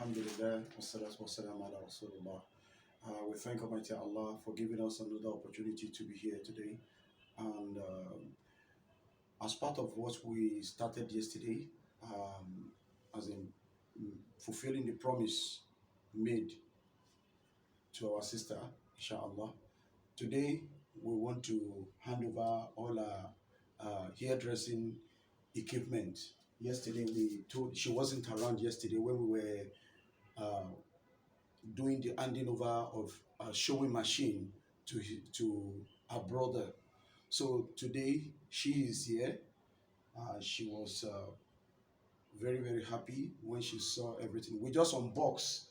Alhamdulillah, wassalatu wassalamu ala Rasulullah. We thank Almighty Allah for giving us another opportunity to be here today. And as part of what we started yesterday, as in fulfilling the promise made to our sister, inshallah, today we want to hand over all our hairdressing equipment. Yesterday we told she wasn't around yesterday when we were doing the handing over of a sewing machine to her brother. So today she is here. She was very happy when she saw everything. We just unboxed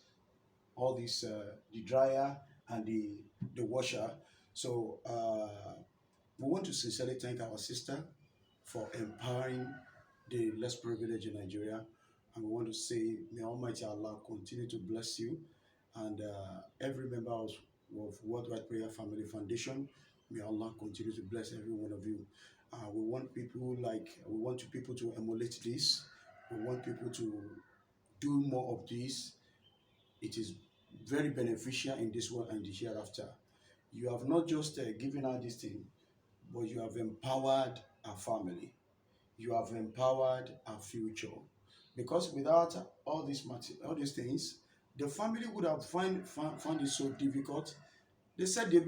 all this, the dryer and the washer. So we want to sincerely thank our sister for empowering the less privileged in Nigeria, and we want to say, may Almighty Allah continue to bless you and every member of Worldwide Prayer Family Foundation. May Allah continue to bless every one of you. We want people to emulate this. We want people to do more of this. It is very beneficial in this world and the hereafter. You have not just given out this thing, but you have empowered our family. You have empowered our future. Because without all these things, the family would have found it so difficult. They said they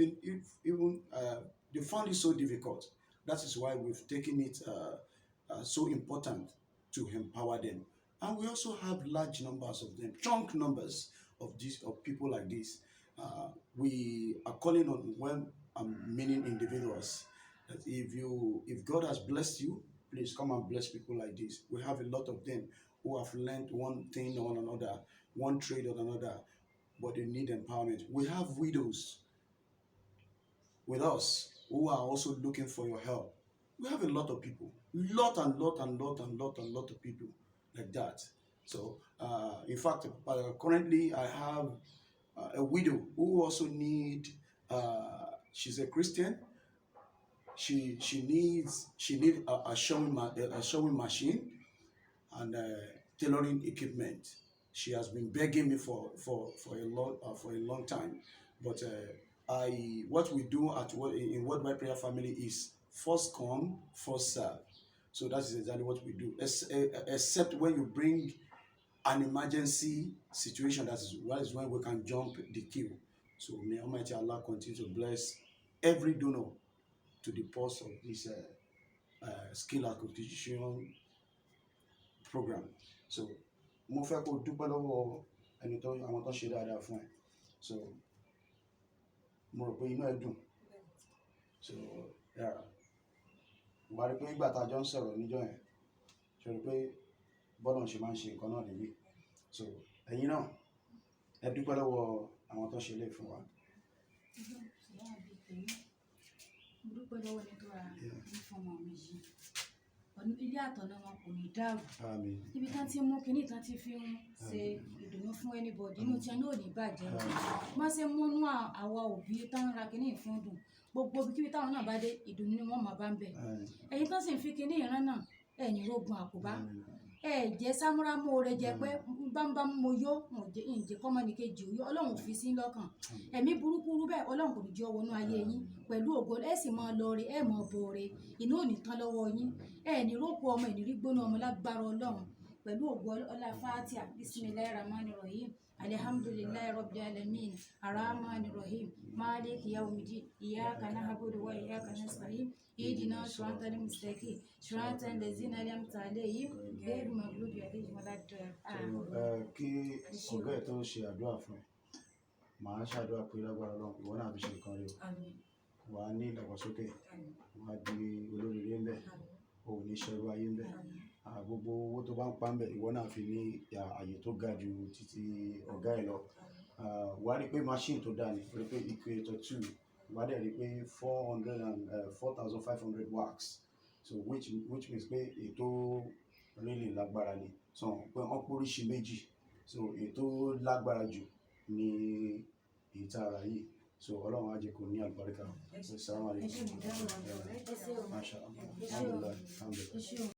found it so difficult. That is why we've taken it so important to empower them. And we also have large numbers of them, chunk numbers of people like this. We are calling on, when I'm meaning individuals, that if God has blessed you, please come and bless people like this. We have a lot of them who have learned one thing or another, one trade or another, but they need empowerment. We have widows with us who are also looking for your help. We have a lot of people, lot of people like that. So, in fact, currently I have a widow who also she's a Christian. She needs a sewing machine and tailoring equipment. She has been begging me for a long time, but what we do in Worldwide Prayer Family is first come, first serve. So that is exactly what we do. Except when you bring an emergency situation, that is when we can jump the queue. So may Almighty Allah continue to bless every donor to the purse of this skill acquisition program. So mo fẹ́ kó dúpẹ́ lọ́wọ́ ẹni àwọn tó ṣe dáadáa fún ẹ. So mo rò pé inú ẹ dùn. So wà á rí pé ìgbà tá a jọ ń sọ̀rọ̀ níjọ́ yẹn, ṣe rí pé bọ́lá ń ṣe máa ń ṣe nǹkan náà níbí. So ẹ̀yin náà ẹ dúpẹ́ lọ́wọ́ àwọn tó ṣe lè fún wa. Dúpẹ́ lọ́wọ́ ẹni tó ra fọmọ mi yìí. Ilé àtọ̀nà wọn kò ní dàrú. Ibi tán ti mú kinní tán ti fi ń ṣe ìdùnnú fún anybody, inú tí ẹni ò ní bàjẹ́. Má ṣe múnú àwa òbí tán ra kinní fún dùn. Gbogbo ibikíbi táwọn náà bá dé, ìdùnnú ni wọ́n máa bá ń bẹ̀. Ẹ̀yin tán sì ń fi kinní ìran náà, ẹ̀ ní rógun àkóbá. Jẹ́ sámúrámú oore jẹ́ pé bámbám mo yó ǹjẹ́ kọ́mọnìkejì òyó, Ọlọ́run fi sí lọ́kàn. Ẹ̀mí burúkú bẹ́ẹ̀ Ọlọ́run kò ní jẹ́ wọnú ayé yín pẹ̀lú ògo. Ẹ sì máa lọ re, ẹ máa bọ̀ re, inú ò ní tán lọ́wọ́ yín. Ẹ ní rókò ọmọ, ẹ ní rí gbóná ọmọ lágbára Ọlọ́run pẹ̀lú ògo ọlá Fátíà. Bismillahirrahmanirrahim. Alhamdulillahi rabbil alamin. Arrahmanirrahim. Maliki yawmiddin. Iyyaka na'budu wa iyyaka nasta'in. Ihdina siratal mustaqim. Siratal ladzina an'amta alayhim ghayril maghdubi alayhim waladdallin. Kí ọ̀gá ẹ̀ tó ṣe àdúrà fún ẹ, màá ṣàdúrà pé lágbára Ọlọ́run ìwọ náà fi ṣe nǹkan rẹ o. Wà á ní ìdàgbàsókè, wà á di olóríire ńbẹ, o ò ní ṣẹrú ayé ńbẹ. Gbogbo owó tó bá ń pa ńbẹ, ìwọ náà fi ní àyè tó ga ju títí ọ̀gá ẹ̀ lọ. Wà á rí pé machine tó dáa ni, rí pé Equator 2, wà á dẹ̀ rí pé 4,500 wax. So which means pé ètò really lágbára ni. So pé wọ́n póríṣi méjì. So ètò lágbára jù ní ìtara yìí. So Ọlọ́run á jẹ́ kó ní àlùbáríkà. Assalamu alaikum. Masha Allah. Alhamdulillah.